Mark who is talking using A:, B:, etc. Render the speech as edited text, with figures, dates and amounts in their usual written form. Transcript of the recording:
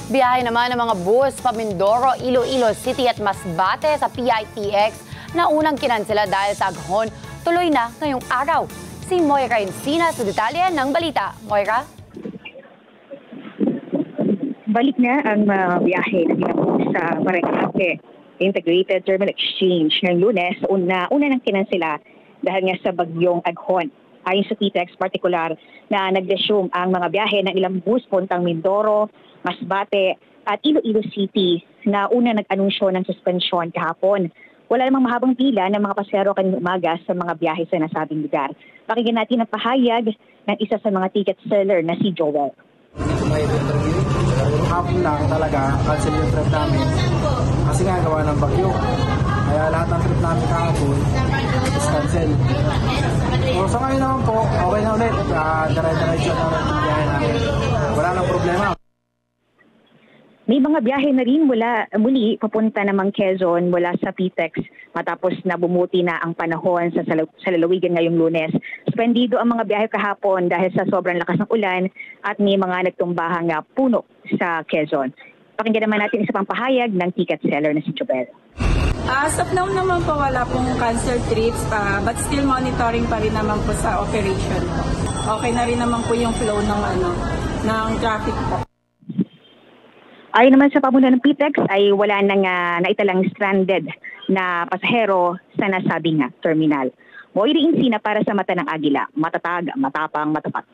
A: Biyahe naman ng mga bus pa Mindoro, Iloilo City at Masbate sa PITX na unang kinansela dahil sa aghon, tuloy na ngayong araw. Si Moira Encina sa detalye ng balita. Moira?
B: Balik na ang biyahe na ginagawa sa Paranaque Integrated Terminal Exchange ng Lunes. Una nang kinansela dahil nga sa bagyong aghon. Ayon sa PTX partikular na nag-resume ang mga biyahe ng ilang bus puntang Mindoro, Masbate at Iloilo City na una nag-anunsyo ng suspensyon kahapon. Wala namang mahabang pila ng mga pasahero kanina umaga sa mga biyahe sa nasabing lugar. Pakinggan natin ang pahayag ng isa sa mga ticket seller na si Joel.
C: Hapon lang talaga, cancel yung trip namin. Kasi nga gawa ng bagyo. Kaya lahat ng trip namin kahapon is cancel. So ngayon naman po, okay na ulit. Dire-diretso na ulit yung biyahe namin. Wala nang problema.
B: May mga biyahe na rin muli papunta namang Quezon mula sa PTEX matapos na bumuti na ang panahon sa lalawigan ngayong Lunes. Suspendido ang mga biyahe kahapon dahil sa sobrang lakas ng ulan at may mga nagtumbahang puno sa Quezon. Pakinggan naman natin isa pang pahayag ng ticket seller na si Joel.
D: As of now naman po wala pong cancel trips but still monitoring pa rin naman po sa operation po. Okay na rin naman po yung flow ng traffic po.
B: Ayon naman sa pamunuan ng PTEX ay wala nang naitalang stranded na pasahero sa nasabing terminal. Moira Encina para sa Mata ng Agila, matatag, matapang, matapat.